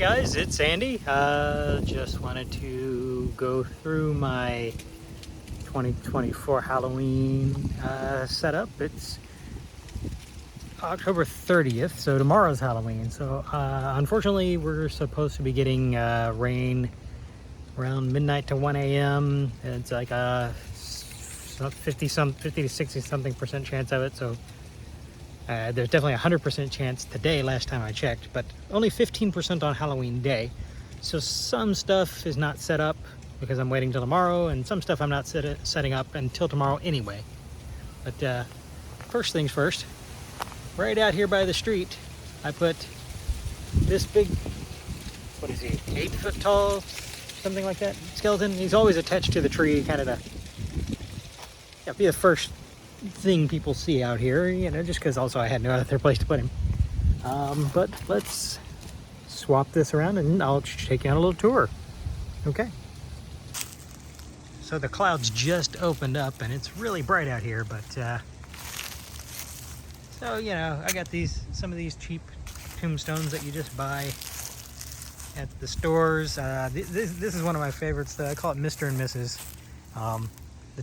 guys, it's Andy. Just wanted to go through my 2024 Halloween setup. It's October 30th, so tomorrow's Halloween. So unfortunately, we're supposed to be getting rain around midnight to 1 a.m. It's like a 50 to 60 something percent chance of it. So there's definitely a 100% chance today, last time I checked, but only 15% on Halloween day. So some stuff is not set up because I'm waiting till tomorrow, and some stuff I'm not setting up until tomorrow anyway. But first things first, right out here by the street, I put this big, what is he, 8 foot tall, something like that, skeleton. He's always attached to the tree, kind of to be the first thing people see out here, you know, just because also I had no other place to put him. But let's swap this around and I'll take you on a little tour. Okay. So the clouds just opened up and it's really bright out here, but so, you know, I got some of these cheap tombstones that you just buy at the stores. This is one of my favorites. I call it Mr. and Mrs. The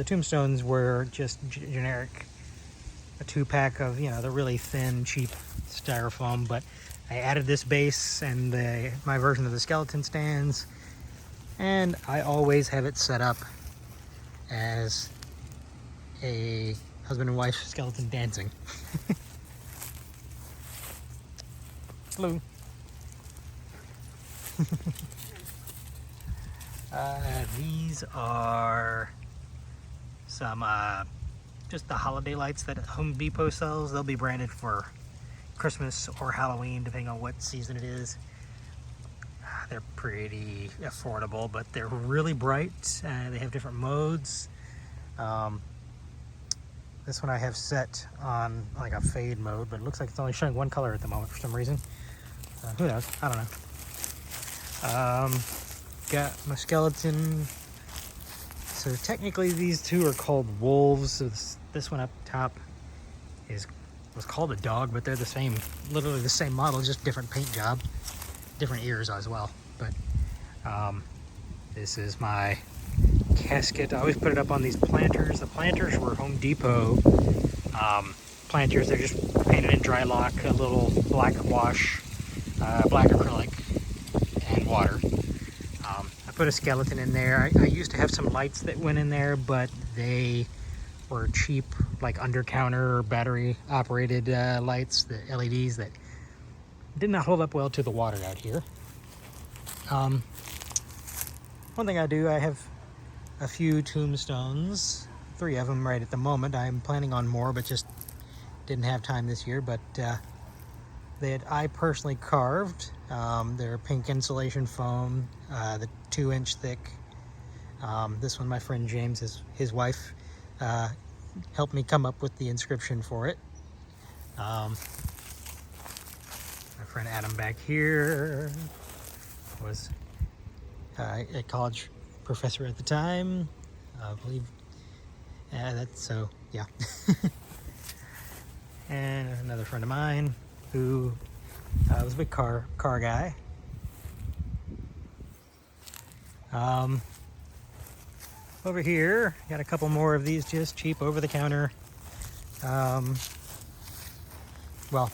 tombstones were just generic, a 2-pack of, you know, the really thin, cheap styrofoam, but I added this base and my version of the skeleton stands, and I always have it set up as a husband and wife skeleton dancing. Hello. These are some just the holiday lights that Home Depot sells. They'll be branded for Christmas or Halloween, depending on what season it is. They're pretty affordable, but they're really bright. They have different modes. This one I have set on like a fade mode, but it looks like it's only showing one color at the moment for some reason. Who knows? I don't know. Got my skeleton. So technically these two are called wolves. So this one up top was called a dog, but they're the same, literally the same model, just different paint job, different ears as well. But this is my casket. I always put it up on these planters. The planters were Home Depot planters. They're just painted in dry lock, a little black wash, black acrylic, and water. I put a skeleton in there. I used to have some lights that went in there, but they were cheap, like under-counter battery operated lights, the LEDs that did not hold up well to the water out here. One thing I do, I have a few tombstones, 3 of them right at the moment. I'm planning on more, but just didn't have time this year. But I personally carved. They're pink insulation foam, the 2-inch thick. This one, my friend James, his wife, helped me come up with the inscription for it. My friend Adam back here was a college professor at the time, I believe. So yeah. And another friend of mine who was a big car guy. Over here, got a couple more of these just cheap over the counter. Well,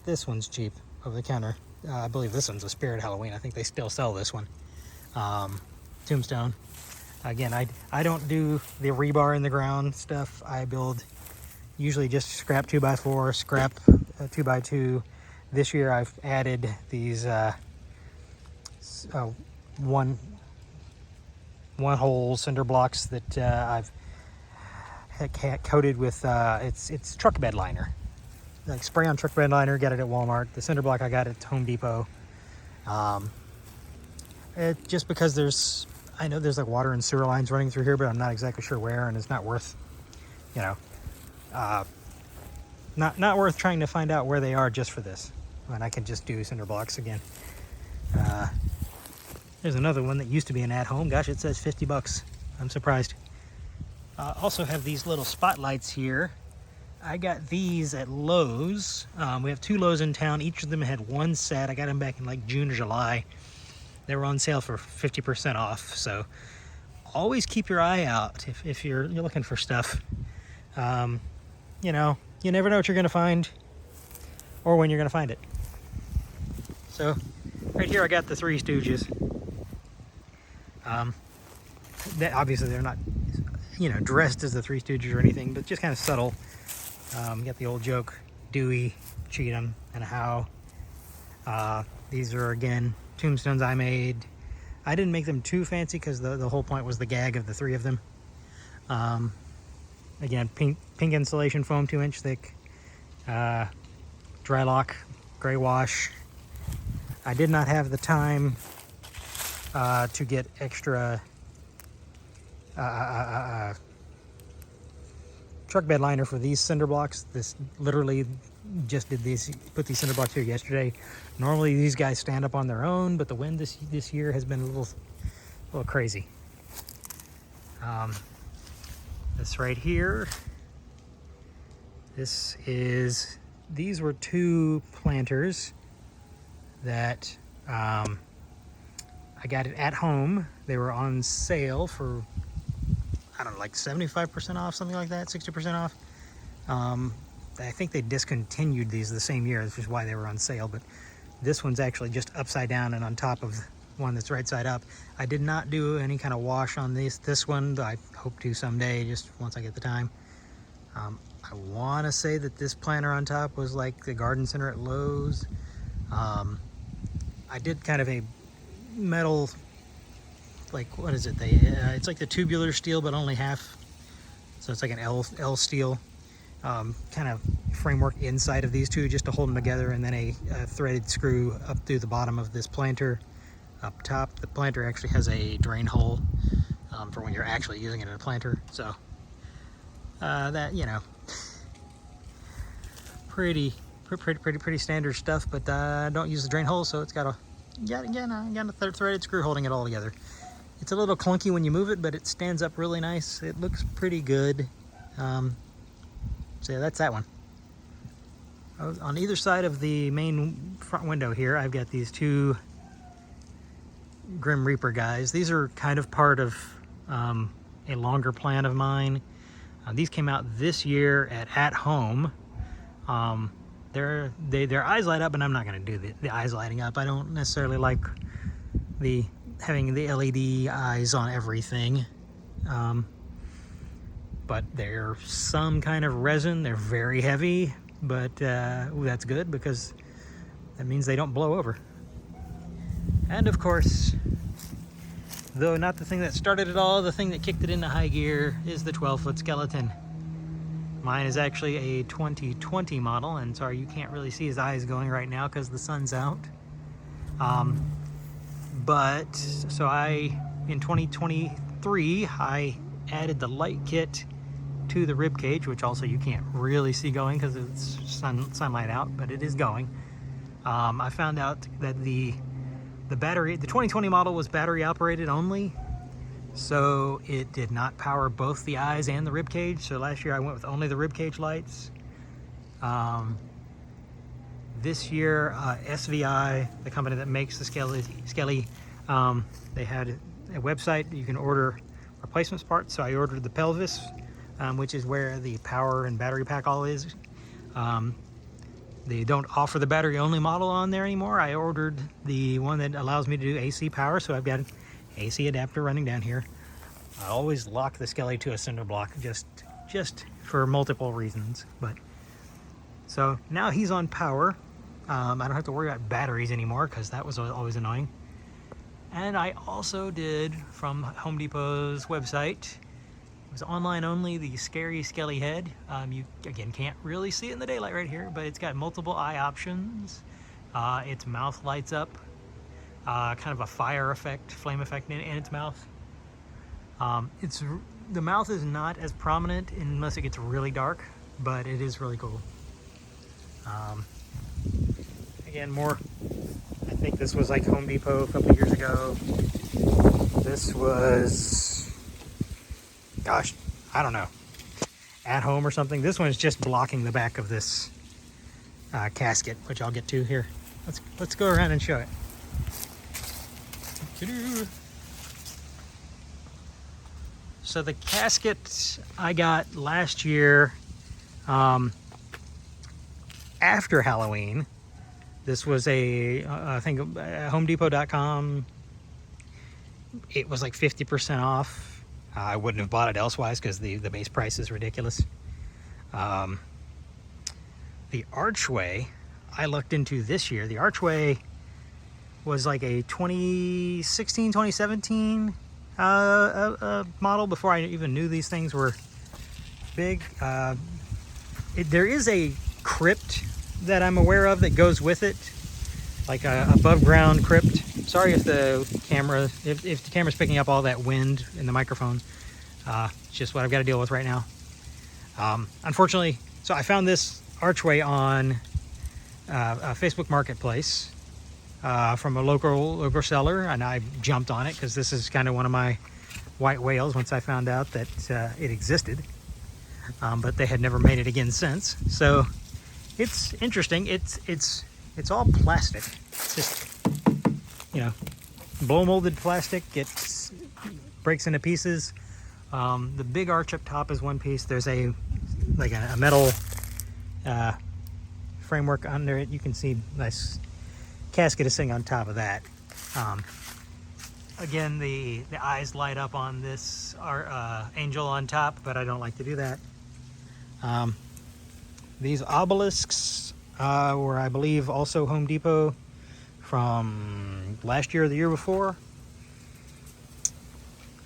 this one's cheap over the counter. I believe this one's a Spirit Halloween. I think they still sell this one. Tombstone. Again, I don't do the rebar in the ground stuff. I build usually just scrap 2x4, scrap 2x2. This year I've added these one hole cinder blocks that I've coated with it's truck bed liner, like spray on truck bed liner. Got it at Walmart. The cinder block I got at Home Depot. Just because I know there's like water and sewer lines running through here, but I'm not exactly sure where, and it's not worth, you know, not worth trying to find out where they are just for this. And I can just do cinder blocks again. There's another one that used to be an at-home. Gosh, it says 50 bucks. I'm surprised. Also have these little spotlights here. I got these at Lowe's. We have 2 Lowe's in town. Each of them had one set. I got them back in like June or July. They were on sale for 50% off. So always keep your eye out if you're looking for stuff. You know, you never know what you're going to find or when you're going to find it. So right here I got the Three Stooges. Obviously they're not, you know, dressed as the Three Stooges or anything, but just kind of subtle. You got the old joke, Dewey, Cheatham, and Howe. These are, again, tombstones I made. I didn't make them too fancy because the whole point was the gag of the 3 of them. Again, pink insulation foam, 2-inch thick. Dry lock, gray wash. I did not have the time to get extra truck bed liner for these cinder blocks. This literally just did these, put these cinder blocks here yesterday. Normally these guys stand up on their own, but the wind this year has been a little crazy. This right here, these were 2 planters that I got it at home. They were on sale for, I don't know, like 75% off, something like that, 60% off. I think they discontinued these the same year, which is why they were on sale, but this one's actually just upside down and on top of one that's right side up. I did not do any kind of wash on this one. I hope to someday, just once I get the time. I want to say that this planter on top was like the garden center at Lowe's. I did kind of a metal, like, what is it? It's like the tubular steel, but only half. So it's like an L steel kind of framework inside of these 2 just to hold them together, and then a threaded screw up through the bottom of this planter. Up top, the planter actually has a drain hole for when you're actually using it in a planter. So that, you know, pretty standard stuff, but don't use the drain hole, so it's got a threaded screw holding it all together. It's a little clunky when you move it, but it stands up really nice. It looks pretty good. So yeah, that's that one. On either side of the main front window here, I've got these 2 Grim Reaper guys. These are kind of part of a longer plan of mine. These came out this year at home. Their eyes light up, and I'm not going to do the eyes lighting up. I don't necessarily like having the LED eyes on everything. But they're some kind of resin. They're very heavy, but that's good because that means they don't blow over. And of course, though not the thing that started it all, the thing that kicked it into high gear is the 12-foot skeleton. Mine is actually a 2020 model, and sorry you can't really see his eyes going right now because the sun's out. But so in 2023, I added the light kit to the rib cage, which also you can't really see going because it's sunlight out, but it is going. I found out that the 2020 model was battery operated only, so it did not power both the eyes and the rib cage. So last year I went with only the rib cage lights. This year, SVI, the company that makes the Skelly, they had a website you can order replacement parts. So I ordered the pelvis, which is where the power and battery pack all is. They don't offer the battery only model on there anymore. I ordered the one that allows me to do AC power, so I've got an AC adapter running down here. I always lock the Skelly to a cinder block just for multiple reasons. But so now he's on power. I don't have to worry about batteries anymore because that was always annoying. And I also did, from Home Depot's website, it was online only, the Scary Skelly head. You, again, can't really see it in the daylight right here, but it's got multiple eye options. Its mouth lights up, kind of a fire effect, flame effect in its mouth. The mouth is not as prominent unless it gets really dark, but it is really cool. Again, more, I think this was like Home Depot a couple of years ago. This was, gosh, I don't know. at home or something. This one is just blocking the back of this casket, which I'll get to here. Let's go around and show it. So the casket I got last year after Halloween. This was I think HomeDepot.com. It was like 50% off. I wouldn't have bought it elsewise because the base price is ridiculous. The archway I looked into this year. The archway was like a 2016, 2017 model before I even knew these things were big. There is a crypt that I'm aware of that goes with it, like a above ground crypt. Sorry if the camera's picking up all that wind in the microphone. It's just what I've got to deal with right now. Unfortunately, so I found this archway on a Facebook Marketplace from a local seller, and I jumped on it because this is kind of one of my white whales once I found out that it existed. But they had never made it again since. So it's interesting. It's all plastic. It's just, you know, blow molded plastic. It breaks into pieces. The big arch up top is one piece. There's a metal framework under it. You can see nice casket is sitting on top of that. Again, the eyes light up on this angel on top, but I don't like to do that. These obelisks were, I believe, also Home Depot from last year or the year before.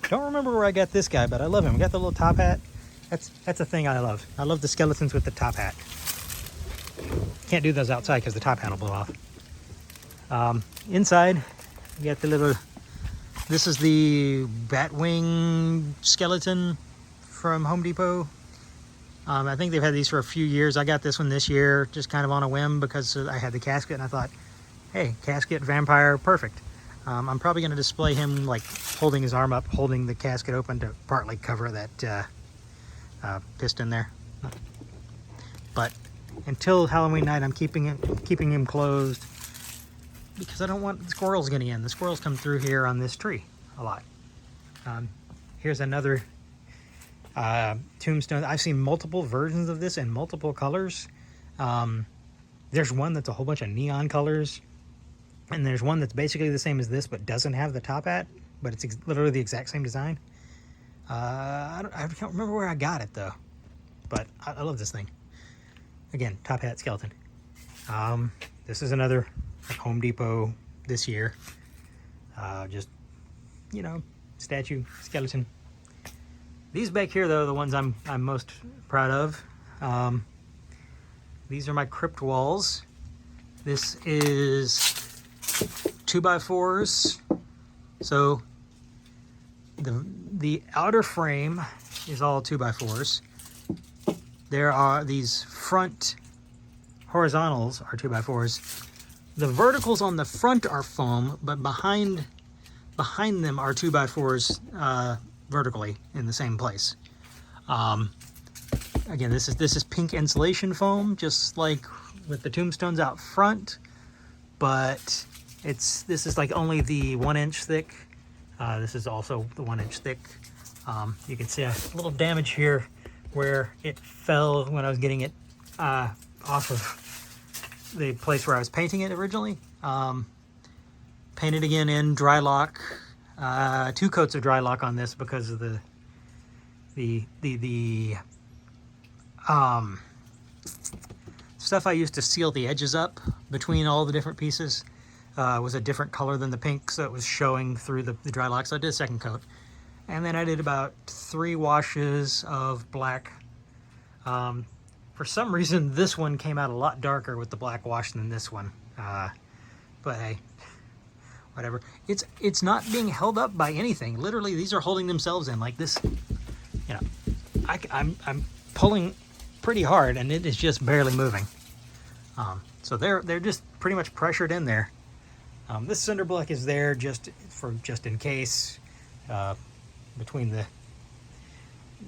Don't remember where I got this guy, but I love him. I got the little top hat. That's a thing I love. I love the skeletons with the top hat. Can't do those outside because the top hat will blow off. Inside, you got the little. This is the Batwing skeleton from Home Depot. I think they've had these for a few years. I got this one this year, just kind of on a whim because I had the casket, and I thought, hey, casket, vampire, perfect. I'm probably going to display him like holding his arm up, holding the casket open to partly cover that piston there. But until Halloween night, I'm keeping him closed because I don't want the squirrels getting in. The squirrels come through here on this tree a lot. Here's another tombstone. I've seen multiple versions of this in multiple colors. There's one that's a whole bunch of neon colors, and there's one that's basically the same as this but doesn't have the top hat, but it's literally the exact same design. I can't remember where I got it though, but I love this thing. Again, top hat skeleton. This is another Home Depot this year. Just, you know, statue skeleton. These back here, though, are the ones I'm most proud of. These are my crypt walls. This is 2x4s. So the outer frame is all 2x4s. There are these front horizontals are 2x4s. The verticals on the front are foam, but behind them are 2x4s vertically in the same place. Again, this is pink insulation foam, just like with the tombstones out front, but this is like only the 1 inch thick. This is also the 1 inch thick. You can see a little damage here where it fell when I was getting it off of the place where I was painting it originally. Painted again in dry lock. 2 coats of dry lock on this because of the stuff I used to seal the edges up between all the different pieces was a different color than the pink, so it was showing through the dry lock. So I did a 2nd coat, and then I did about 3 washes of black. For some reason, this one came out a lot darker with the black wash than this one. But hey, whatever. It's not being held up by anything. Literally, these are holding themselves in like this. You know, I'm pulling pretty hard, and it is just barely moving. So they're just pretty much pressured in there. This cinder block is there just in case between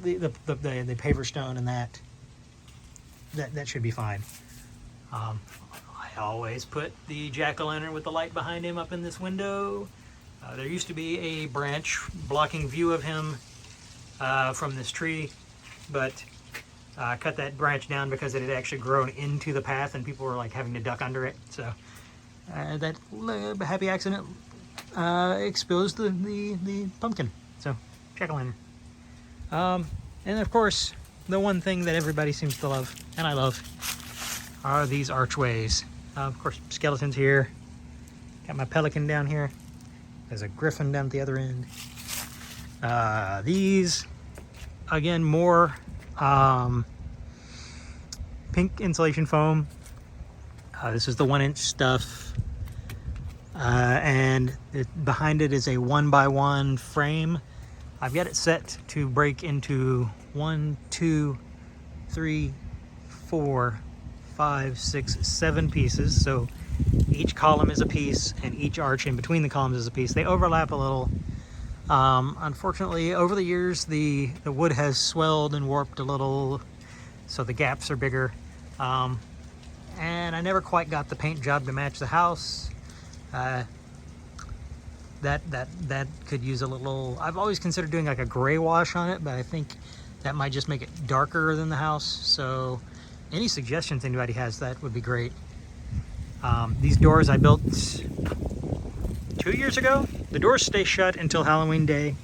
the paver stone and that should be fine. I always put the jack-o'-lantern with the light behind him up in this window. There used to be a branch blocking view of him from this tree, but I cut that branch down because it had actually grown into the path and people were like having to duck under it. So that happy accident exposed the pumpkin. So jack-o'-lantern. And of course, the one thing that everybody seems to love, and I love, are these archways. Of course, skeletons here. Got my pelican down here. There's a griffin down at the other end. These, again, more pink insulation foam. This is the 1-inch stuff. And behind it is a 1x1 frame. I've got it set to break into 1, 2, 3, 4, 5, 6, 7 pieces. So each column is a piece and each arch in between the columns is a piece. They overlap a little. Unfortunately, over the years, the wood has swelled and warped a little, so the gaps are bigger. And I never quite got the paint job to match the house. That could use a little. I've always considered doing like a gray wash on it, but I think that might just make it darker than the house. So any suggestions anybody has, that would be great. These doors I built 2 years ago. The doors stay shut until Halloween Day.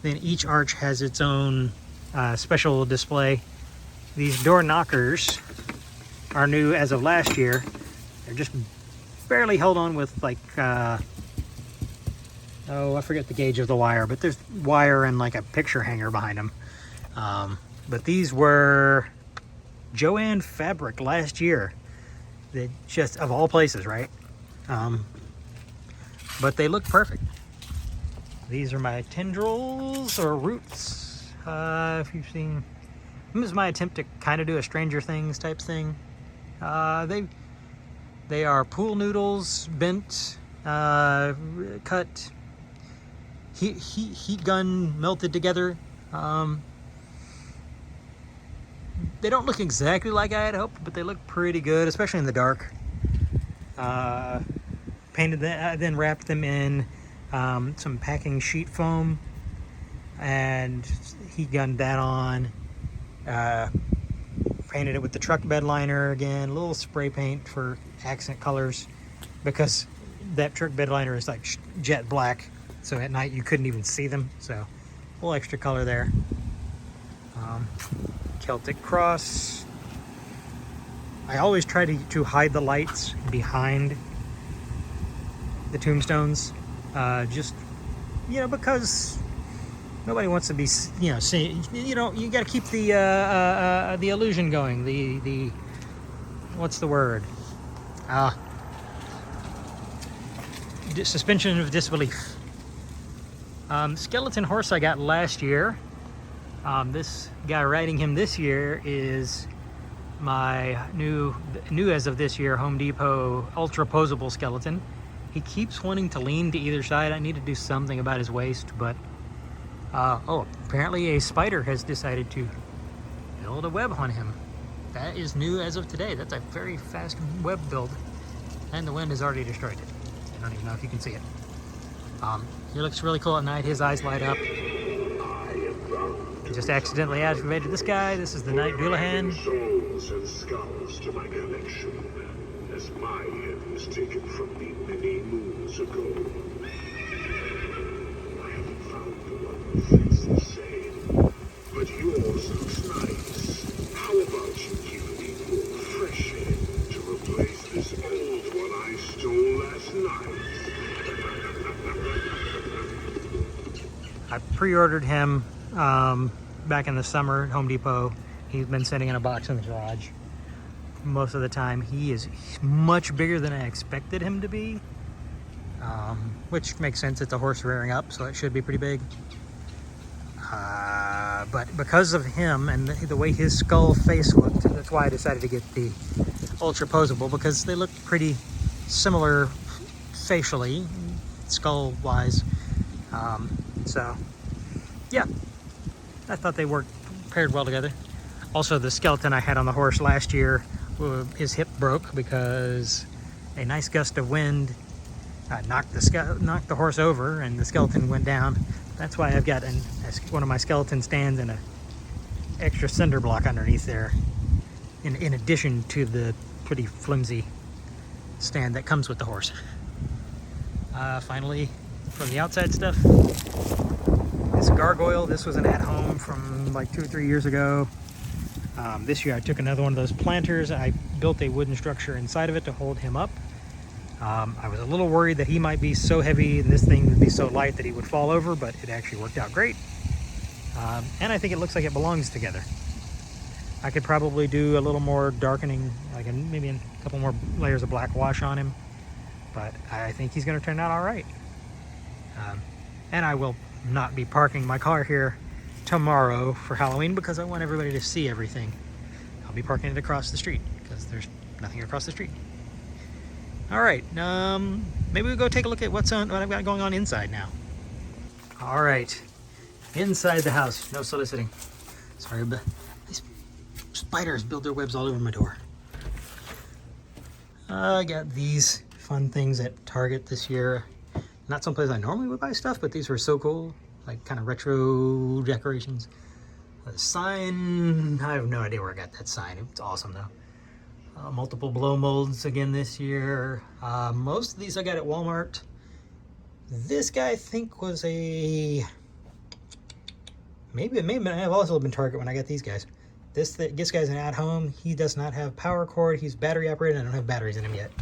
Then each arch has its own special display. These door knockers are new as of last year. They're just barely held on with like, oh, I forget the gauge of the wire, but there's wire and like a picture hanger behind them. But these were Joann fabric last year. They just, of all places, right? But they look perfect. These are my tendrils or roots. If you've seen, this is my attempt to kind of do a Stranger Things type thing. They are pool noodles, bent, cut, heat gun melted together. They don't look exactly like I had hoped, but they look pretty good, especially in the dark. Painted them, then wrapped them in some packing sheet foam and heat gunned that on. Painted it with the truck bed liner again, a little spray paint for accent colors because that truck bed liner is like jet black, so at night you couldn't even see them, so a little extra color there. Celtic cross. I always try to hide the lights behind the tombstones, just, you know, because nobody wants to be, you know, seeing, you know, you got to keep the illusion going, the what's the word, suspension of disbelief. Skeleton horse I got last year. This guy riding him this year is my new as of this year Home Depot ultra posable skeleton. He keeps wanting to lean to either side. I need to do something about his waist, but oh, apparently a spider has decided to build a web on him. That is new as of today. That's a very fast web build, and the wind has already destroyed it. I don't even know if you can see it. He looks really cool at night. His eyes light up. Just accidentally activated this guy. This is the Night Doulahan. Souls and skulls to my collection, as my head was taken from me many moons ago. I haven't found the one who fits the same, but yours looks nice. How about you give me more fresh head to replace this old one I stole last night? I pre-ordered him back in the summer at Home Depot. He's been sitting in a box in the garage most of the time. He's much bigger than I expected him to be, which makes sense. It's a horse rearing up, so it should be pretty big. But because of him and the way his skull face looked, that's why I decided to get the ultra posable, because they look pretty similar facially, skull wise. So yeah, I thought they worked paired well together. Also, the skeleton I had on the horse last year, his hip broke because a nice gust of wind knocked the horse over, and the skeleton went down. That's why I've got one of my skeleton stands and an extra cinder block underneath there, in addition to the pretty flimsy stand that comes with the horse. Finally, from the outside stuff, this gargoyle. This was an at-home from like 2 or 3 years ago. This year I took another one of those planters. I built a wooden structure inside of it to hold him up. I was a little worried that he might be so heavy and this thing would be so light that he would fall over, but it actually worked out great. And I think it looks like it belongs together. I could probably do a little more darkening, like maybe a couple more layers of black wash on him, but I think he's going to turn out all right. And I will not be parking my car here tomorrow for Halloween because I want everybody to see everything. I'll be parking it across the street because there's nothing across the street. All right, maybe we'll go take a look at what I've got going on inside now. All right, inside the house, no soliciting. Sorry, but these spiders build their webs all over my door. I got these fun things at Target this year. Not someplace I normally would buy stuff, but these were so cool, like kind of retro decorations. The sign, I have no idea where I got that sign. It's awesome though. Multiple blow molds again this year. Most of these I got at Walmart. This guy I think was maybe I have also been Target when I got these guys. This guy's an at-home. He does not have power cord. He's battery operated. I don't have batteries in him yet.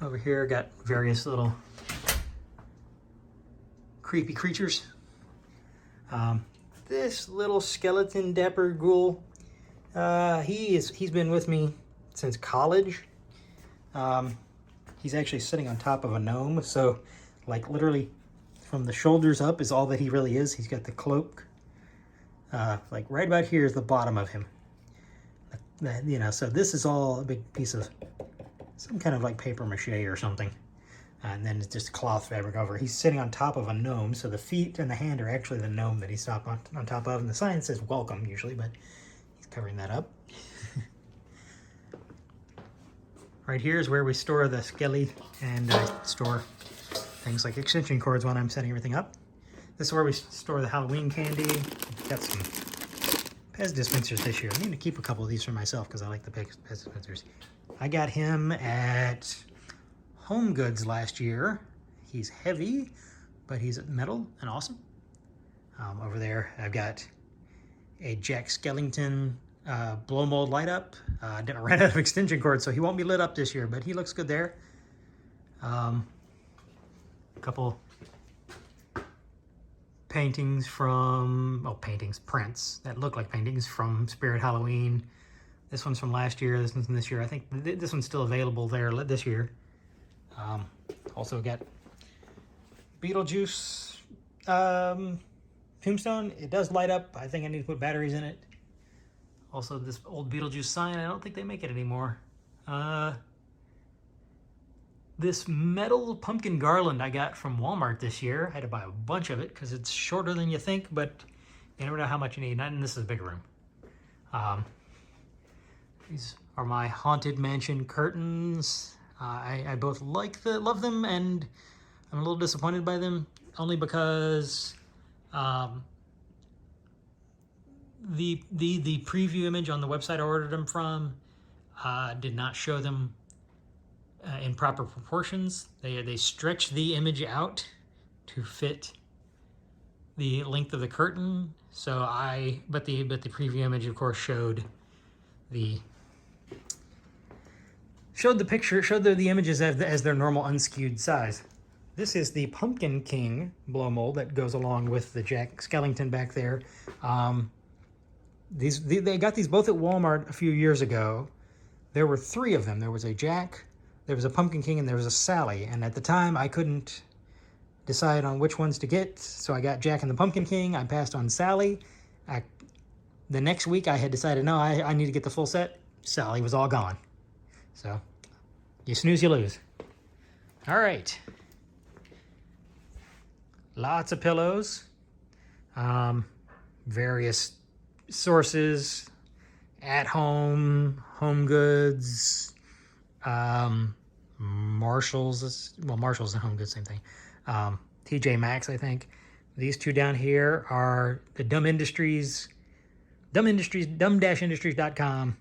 Over here, got various little creepy creatures. This little skeleton dapper ghoul, he's been with me since college. He's actually sitting on top of a gnome, so like literally from the shoulders up is all that he really is. He's got the cloak. Like right about here is the bottom of him. You know, so this is all a big piece of some kind of like paper mache or something. And then it's just cloth fabric over. He's sitting on top of a gnome, so the feet and the hand are actually the gnome that he's on top of. And the sign says welcome usually, but he's covering that up. Right here is where we store the skelly, and I store things like extension cords when I'm setting everything up. This is where we store the Halloween candy. Got some Pez dispensers this year. I need to keep a couple of these for myself because I like the Pez dispensers. I got him at Home Goods last year. He's heavy, but he's metal and awesome. Over there, I've got a Jack Skellington blow mold light up. I ran out of extension cords, so he won't be lit up this year, but he looks good there. A couple paintings prints that look like paintings from Spirit Halloween. This one's from last year, this one's from this year. I think this one's still available there this year. Also got Beetlejuice tombstone. It does light up. I think I need to put batteries in it. Also this old Beetlejuice sign. I don't think they make it anymore. This metal pumpkin garland I got from Walmart this year. I had to buy a bunch of it because it's shorter than you think, but you never know how much you need. And this is a big room. These are my Haunted Mansion curtains. I both love them, and I'm a little disappointed by them, only because the preview image on the website I ordered them from did not show them in proper proportions. They stretched the image out to fit the length of the curtain. So but the preview image, of course, showed the images as their normal unskewed size. This is the Pumpkin King blow mold that goes along with the Jack Skellington back there. They got these both at Walmart a few years ago. There were 3 of them. There was a Jack, there was a Pumpkin King, and there was a Sally. And at the time, I couldn't decide on which ones to get, so I got Jack and the Pumpkin King. I passed on Sally. The next week, I had decided, no, I need to get the full set. Sally was all gone. So, you snooze, you lose. All right. Lots of pillows. Various sources, at home, home goods, Marshalls. Well, Marshalls and home goods, same thing. TJ Maxx, I think. These two down here are the Dumb Industries, dumb-industries.com.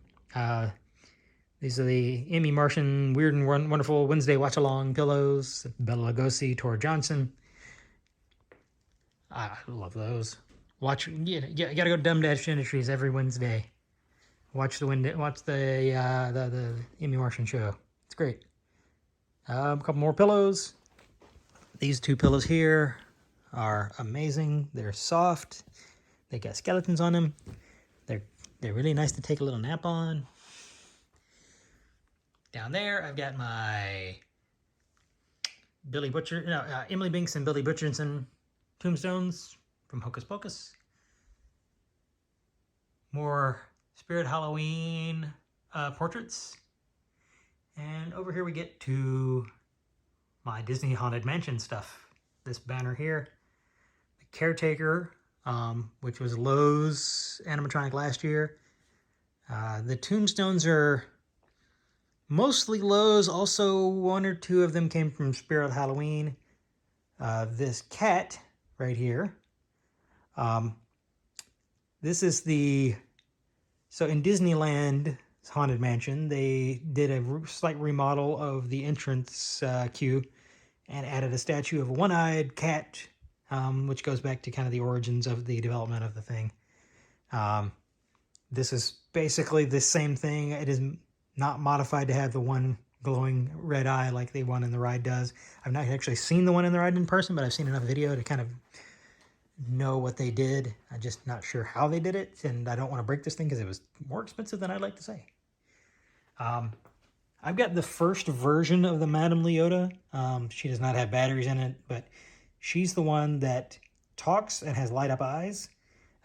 These are the Amy Martian Weird and Wonderful Wednesday Watch Along pillows. Bella Lugosi, Tor Johnson. I love those. Watch, you gotta go to Dumb Industries every Wednesday. Watch the Amy Martian show. It's great. A couple more pillows. These two pillows here are amazing. They're soft. They got skeletons on them. They're really nice to take a little nap on. Down there, I've got my Emily Binks and Billy Butcherson tombstones from Hocus Pocus. More Spirit Halloween portraits. And over here we get to my Disney Haunted Mansion stuff. This banner here, the Caretaker, which was Lowe's animatronic last year. The tombstones are mostly Lowe's. Also, one or two of them came from Spirit Halloween. This cat right here. This is so in Disneyland Haunted Mansion, they did a slight remodel of the entrance queue and added a statue of a one-eyed cat, which goes back to kind of the origins of the development of the thing. This is basically the same thing. It is not modified to have the one glowing red eye like the one in the ride does. I've not actually seen the one in the ride in person, but I've seen enough video to kind of know what they did. I'm just not sure how they did it, and I don't want to break this thing because it was more expensive than I'd like to say. I've got the first version of the Madame Leota. She does not have batteries in it, but she's the one that talks and has light up eyes.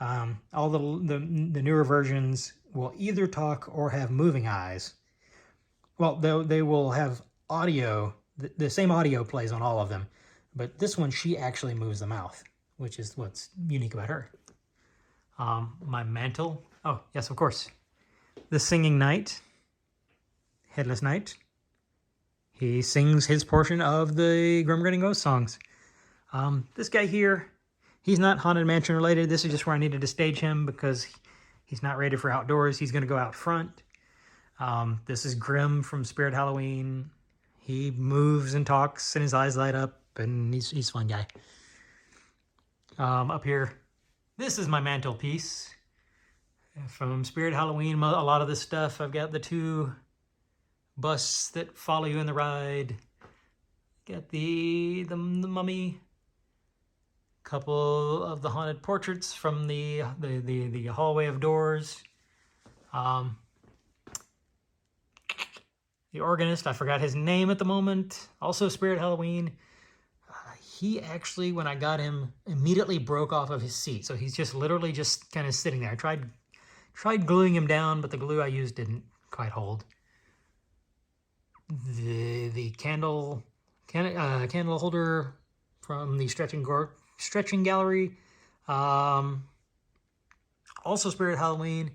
All the newer versions will either talk or have moving eyes. Well, they will have audio. The same audio plays on all of them, but this one, she actually moves the mouth, which is what's unique about her. My mantle. Oh, yes, of course. The Singing Knight. Headless Knight. He sings his portion of the Grim Grinning Ghost songs. This guy here, he's not Haunted Mansion related. This is just where I needed to stage him because he's not rated for outdoors. He's going to go out front. This is Grim from Spirit Halloween. He moves and talks and his eyes light up, and he's a fun guy. Up here, this is my mantelpiece from Spirit Halloween. A lot of this stuff, I've got the two busts that follow you in the ride. Got the mummy. Couple of the haunted portraits from the hallway of doors. The organist, I forgot his name at the moment. Also Spirit Halloween. He actually, when I got him, immediately broke off of his seat. So he's just literally just kind of sitting there. I tried gluing him down, but the glue I used didn't quite hold. The candle holder from the stretching gallery. Also Spirit Halloween.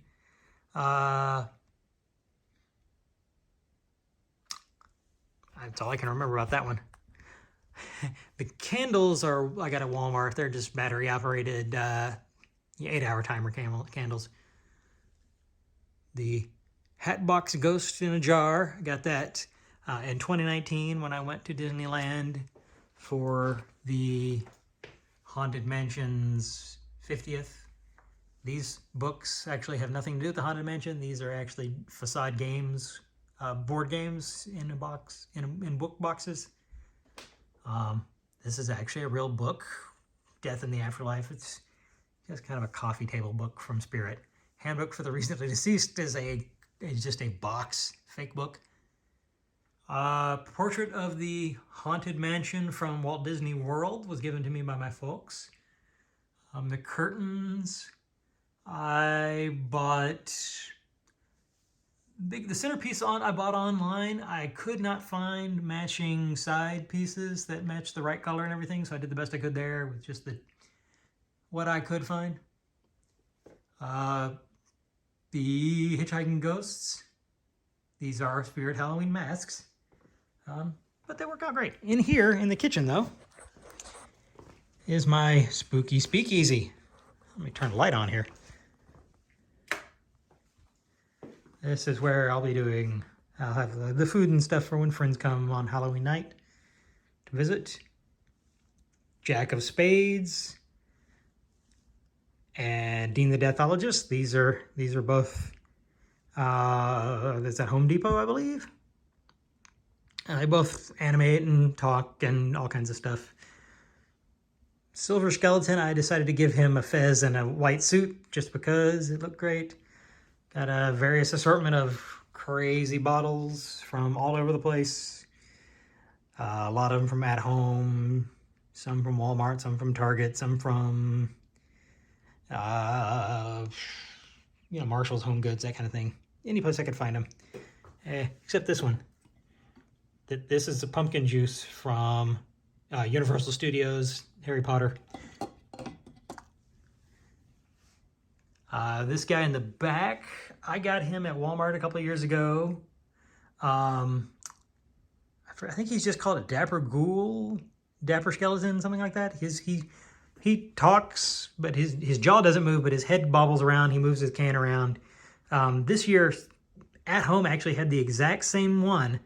That's all I can remember about that one. The candles I got at Walmart. They're just battery operated 8-hour timer candles. The Hatbox Ghost in a Jar. I got that in 2019 when I went to Disneyland for the Haunted Mansion's 50th. These books actually have nothing to do with the Haunted Mansion. These are actually facade games, board games in a box, in book boxes. This is actually a real book, Death in the Afterlife. It's just kind of a coffee table book from Spirit. Handbook for the Recently Deceased is just a box, fake book. Portrait of the Haunted Mansion from Walt Disney World was given to me by my folks. The curtains, I bought the centerpiece I bought online. I could not find matching side pieces that matched the right color and everything, so I did the best I could there with just the what I could find. The Hitchhiking Ghosts. These are Spirit Halloween masks. But they work out great. In here, in the kitchen though, is my spooky speakeasy. Let me turn the light on here. This is where I'll have the food and stuff for when friends come on Halloween night to visit. Jack of Spades and Dean the Deathologist. These are both that's at Home Depot, I believe. And they both animate and talk and all kinds of stuff. Silver Skeleton, I decided to give him a fez and a white suit just because it looked great. Got a various assortment of crazy bottles from all over the place. A lot of them from At Home, some from Walmart, some from Target, some from Marshall's, Home Goods, that kind of thing. Any place I could find them. Except this one. This is the pumpkin juice from Universal Studios, Harry Potter. This guy in the back, I got him at Walmart a couple of years ago. I think he's just called a Dapper Ghoul, Dapper Skeleton, something like that. He talks, but his jaw doesn't move, but his head bobbles around. He moves his can around. This year, At Home actually had the exact same one.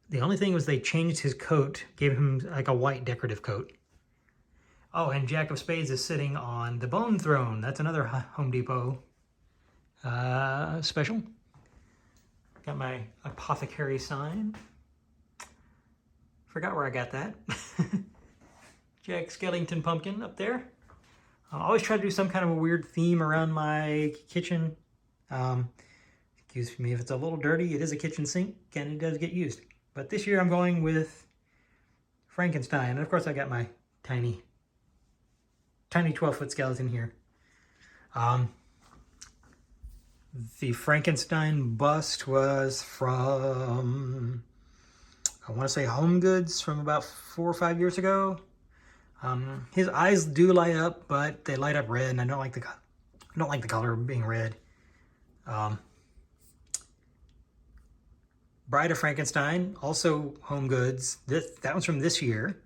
The only thing was they changed his coat, gave him like a white decorative coat. Oh, and Jack of Spades is sitting on the Bone Throne. That's another Home Depot special. Got my apothecary sign. Forgot where I got that. Jack Skellington pumpkin up there. I always try to do some kind of a weird theme around my kitchen. Excuse me if it's a little dirty. It is a kitchen sink and it does get used. But this year I'm going with Frankenstein. And of course I got my tiny 12-foot skeleton here. The Frankenstein bust was from, I want to say Home Goods, from about 4 or 5 years ago. His eyes do light up, but they light up red, and I don't like the color being red. Bride of Frankenstein, also Home Goods. That one's from this year.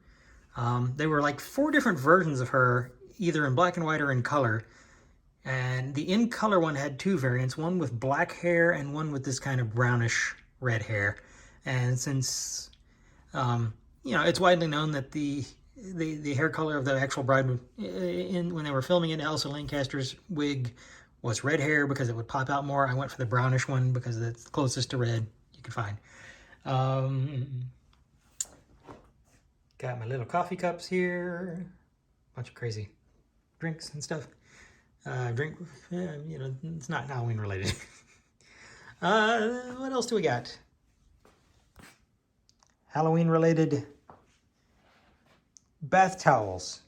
There were like 4 different versions of her, either in black and white or in color. And the in color one had 2 variants, one with black hair and one with this kind of brownish red hair. And since, it's widely known that the hair color of the actual bride when they were filming it, Elsa Lancaster's wig was red hair because it would pop out more. I went for the brownish one because it's closest to red you could find. Got my little coffee cups here. Bunch of crazy drinks and stuff. It's not Halloween related. What else do we got? Halloween related bath towels.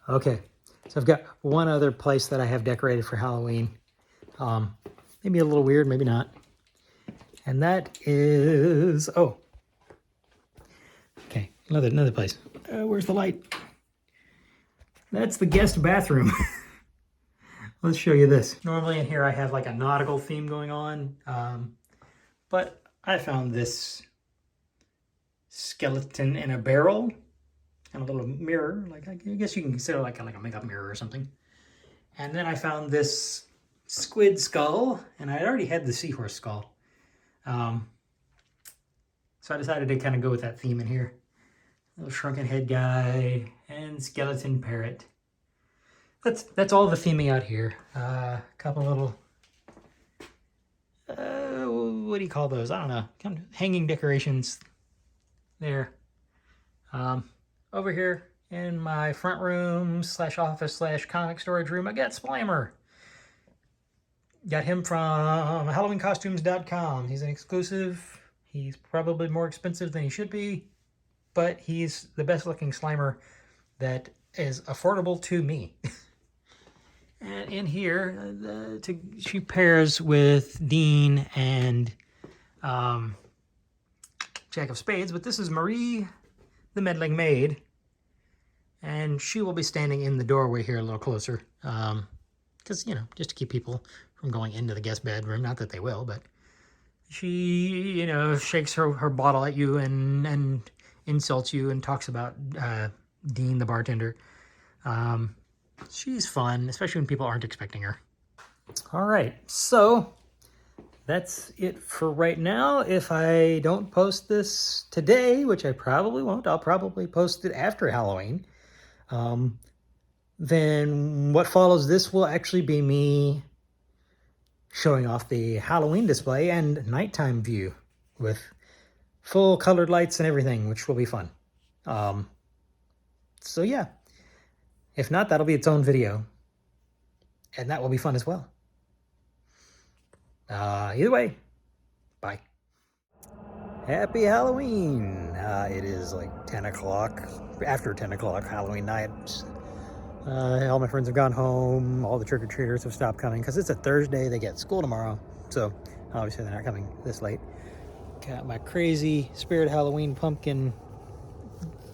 Okay, so I've got one other place that I have decorated for Halloween. Maybe a little weird, maybe not. And that is, okay, another place. Where's the light? That's the guest bathroom. Let's show you this. Normally in here I have like a nautical theme going on, but I found this skeleton in a barrel and a little mirror, like I guess you can consider like a makeup mirror or something. And then I found this squid skull, and I already had the seahorse skull. So I decided to kind of go with that theme in here. Little shrunken head guy and skeleton parrot. That's all the theming out here. A couple little, what do you call those? I don't know. Kind of hanging decorations there. Over here in my front room / office / comic storage room, I got Slimer. Got him from HalloweenCostumes.com. He's an exclusive. He's probably more expensive than he should be, but he's the best looking Slimer that is affordable to me. And in here, she pairs with Dean and Jack of Spades, but this is Marie, the Meddling Maid. And she will be standing in the doorway here a little closer. Because, you know, just to keep people from going into the guest bedroom. Not that they will, but she, you know, shakes her bottle at you and insults you and talks about Dean, the bartender. She's fun, especially when people aren't expecting her. All right, so that's it for right now. If I don't post this today, which I probably won't, I'll probably post it after Halloween. Then what follows this will actually be me showing off the Halloween display and nighttime view with full colored lights and everything, which will be fun. So yeah, if not, that'll be its own video, and that will be fun as well. Either way, bye. Happy Halloween! It is like 10 o'clock, after 10 o'clock Halloween night. All my friends have gone home, all the trick-or-treaters have stopped coming, because it's a Thursday, they get school tomorrow, so obviously they're not coming this late. Got my crazy Spirit Halloween pumpkin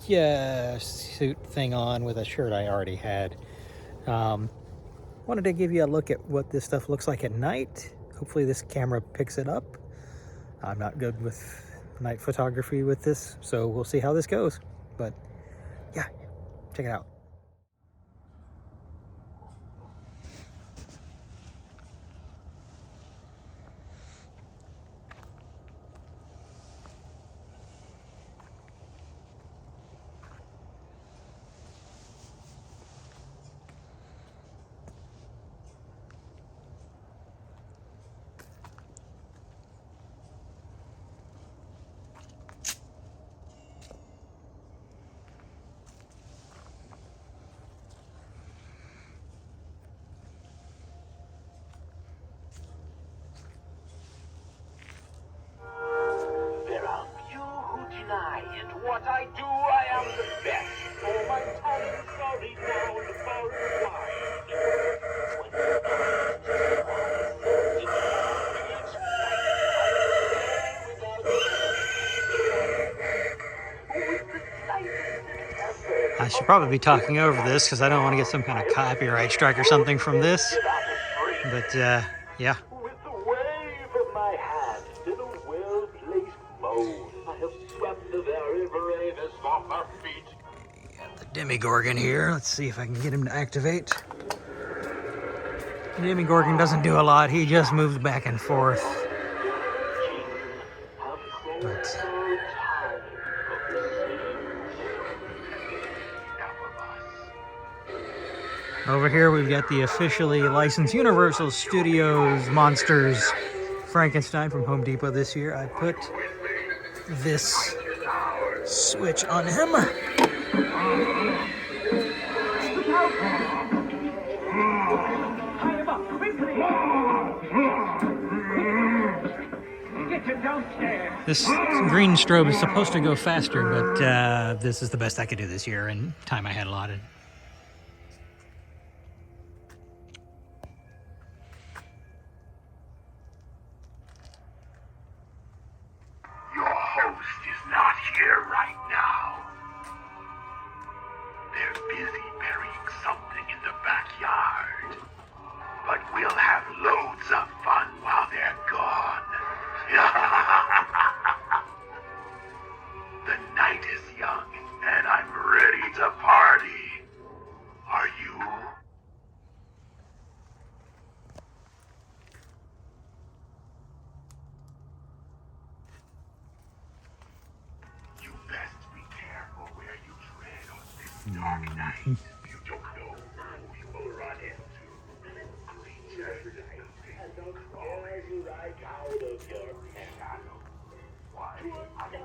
suit thing on with a shirt I already had. Wanted to give you a look at what this stuff looks like at night. Hopefully this camera picks it up. I'm not good with night photography with this, so we'll see how this goes. But yeah, check it out. What I do, I am the best. Oh, my tongue, sorry, round, far and wide. I should probably be talking over this because I don't want to get some kind of copyright strike or something from this. But, yeah. With the wave of my hand in a well-placed mold, I have swept the very bravest off our feet. Got the Demigorgon here. Let's see if I can get him to activate. Demigorgon doesn't do a lot. He just moves back and forth. But over here we've got the officially licensed Universal Studios Monsters Frankenstein from Home Depot this year. I put this switch on him. This green strobe is supposed to go faster, but this is the best I could do this year in time I had allotted. Your host is not here right now. They're busy burying something in the backyard. But we'll have loads of fun while they're gone. The night is young, and I'm ready to party. Are you? You best be careful where you tread on this dark night. You don't know who you will run into. Creatures and they'll crawl you right out of your shadow. Why? And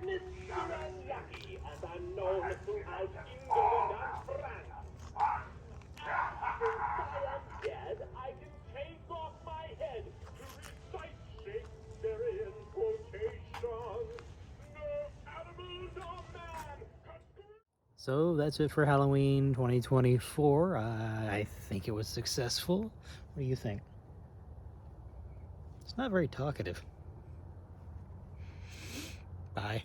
Mr. Unlucky as unknown throughout England and France. If I am dead, I can take off my head to recite Shakespearean quotations. No animal, no man. So that's it for Halloween 2024. I think it was successful. What do you think? It's not very talkative. Bye.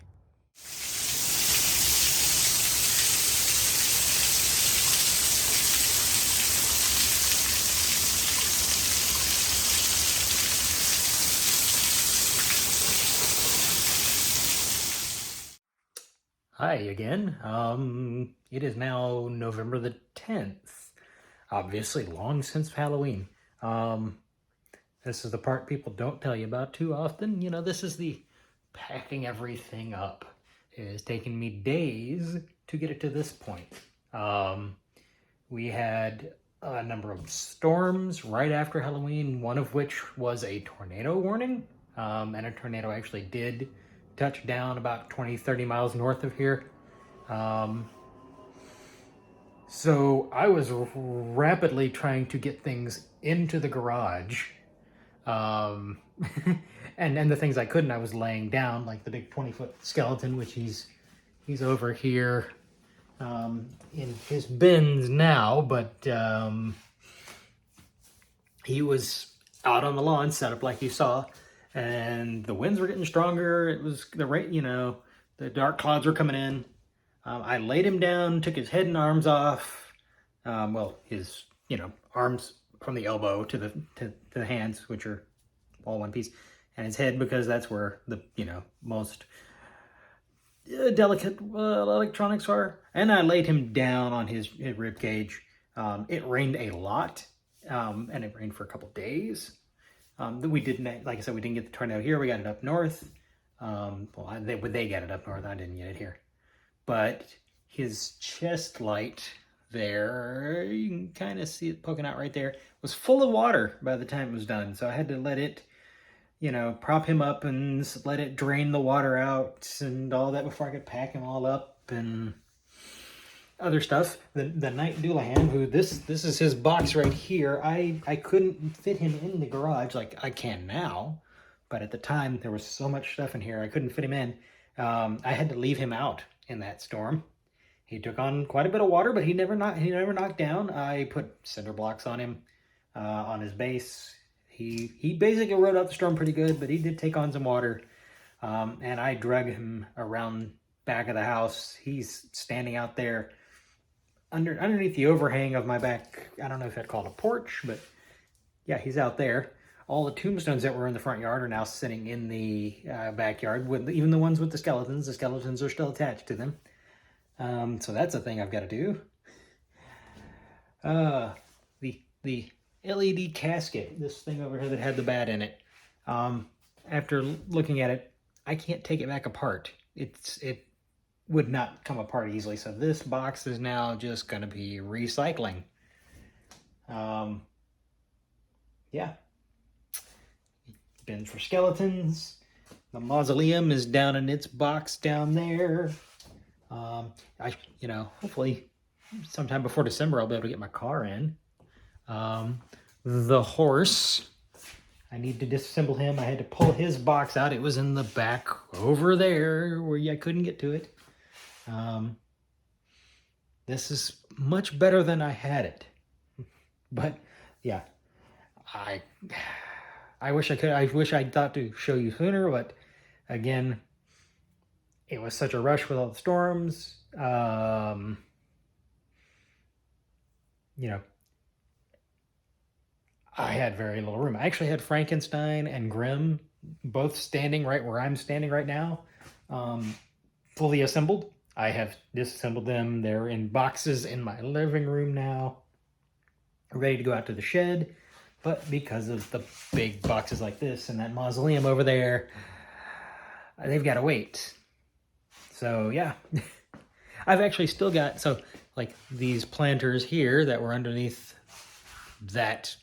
Hi again. It is now November the 10th. Obviously, long since Halloween. This is the part people don't tell you about too often. You know, this is the packing everything up. It has taken me days to get it to this point. We had a number of storms right after Halloween, one of which was a tornado warning. And a tornado actually did touch down about 20, 30 miles north of here. So I was rapidly trying to get things into the garage. Um, and the things I couldn't, I was laying down, like the big 20-foot skeleton, which he's over here in his bins now, but he was out on the lawn, set up like you saw, and the winds were getting stronger. It was the rain, you know, the dark clouds were coming in. I laid him down, took his head and arms off. Well, his, you know, arms from the elbow to the hands, which are all one piece, and his head, because that's where the, you know, most delicate electronics are. And I laid him down on his rib cage. It rained a lot, and it rained for a couple days. We didn't, like I said, we didn't get the tornado here. We got it up north. Well, they got it up north. I didn't get it here. But his chest light there, you can kind of see it poking out right there, was full of water by the time it was done. So I had to let it, you know, prop him up and let it drain the water out and all that before I could pack him all up and other stuff. The Night Doulahan, who this is his box right here. I couldn't fit him in the garage like I can now, but at the time there was so much stuff in here I couldn't fit him in. I had to leave him out in that storm. He took on quite a bit of water, but he never knocked down. I put cinder blocks on him, on his base. He basically rode out the storm pretty good, but he did take on some water. And I drug him around back of the house. He's standing out there underneath the overhang of my back. I don't know if I'd call it a porch, but yeah, he's out there. All the tombstones that were in the front yard are now sitting in the backyard, with even the ones with the skeletons. The skeletons are still attached to them. So that's a thing I've got to do. The LED casket, this thing over here that had the bat in it. After looking at it, I can't take it back apart. It would not come apart easily. So this box is now just going to be recycling. Yeah. Bins for skeletons. The mausoleum is down in its box down there. You know, hopefully sometime before December I'll be able to get my car in. The horse, I need to disassemble him. I had to pull his box out. It was in the back over there where I couldn't get to it. This is much better than I had it. But yeah, I wish I could. I wish I'd thought to show you sooner, but again, it was such a rush with all the storms. You know, I had very little room. I actually had Frankenstein and Grimm both standing right where I'm standing right now, fully assembled. I have disassembled them. They're in boxes in my living room now, ready to go out to the shed. But because of the big boxes like this and that mausoleum over there, they've got to wait. So yeah, I've actually still got, so like these planters here that were underneath that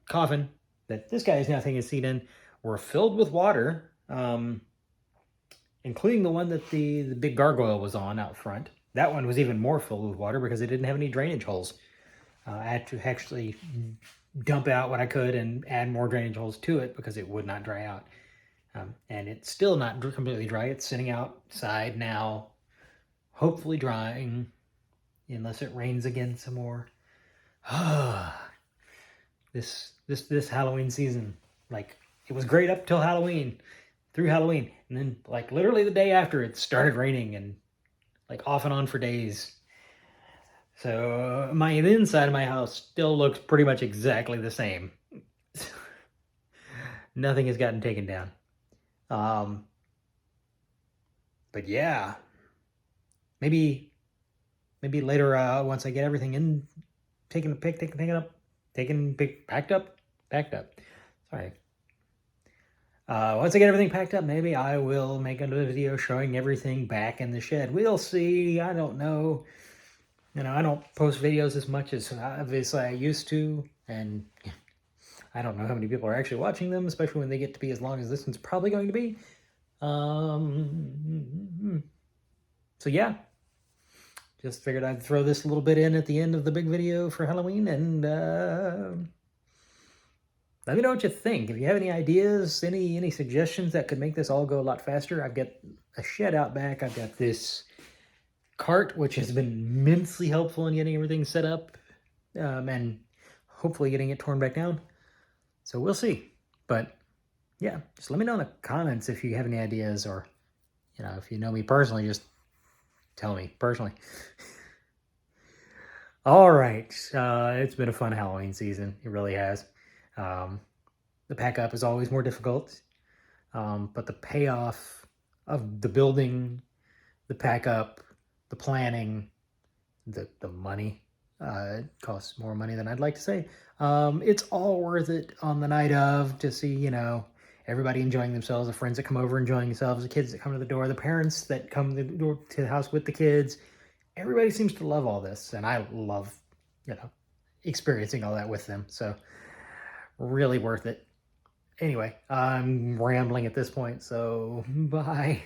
coffin that this guy is now taking a seat in were filled with water, including the one that the big gargoyle was on out front. That one was even more filled with water because it didn't have any drainage holes. I had to actually dump out what I could and add more drainage holes to it because it would not dry out. And it's still not completely dry. It's sitting outside now, hopefully drying, unless it rains again some more. This Halloween season, like, it was great up till Halloween, through Halloween, and then like literally the day after it started raining, and like off and on for days. So the inside of my house still looks pretty much exactly the same. Nothing has gotten taken down. But yeah, maybe later, once I get everything in, packed up. Sorry. Once I get everything packed up, maybe I will make another video showing everything back in the shed. We'll see. I don't know. You know, I don't post videos as much as obviously I used to, and I don't know how many people are actually watching them, especially when they get to be as long as this one's probably going to be. So yeah, just figured I'd throw this a little bit in at the end of the big video for Halloween, and let me know what you think. If you have any ideas, any suggestions that could make this all go a lot faster. I've got a shed out back. I've got this cart, which has been immensely helpful in getting everything set up, and hopefully getting it torn back down. So we'll see. But yeah, just let me know in the comments if you have any ideas, or, you know, if you know me personally, just tell me personally. All right. It's been a fun Halloween season. It really has. The pack up is always more difficult, but the payoff of the building, the pack up, the planning, the money, it costs more money than I'd like to say. It's all worth it on the night of, to see, you know, everybody enjoying themselves, the friends that come over enjoying themselves, the kids that come to the door, the parents that come to the door to the house with the kids. Everybody seems to love all this, and I love, you know, experiencing all that with them. So really worth it. Anyway, I'm rambling at this point, so bye.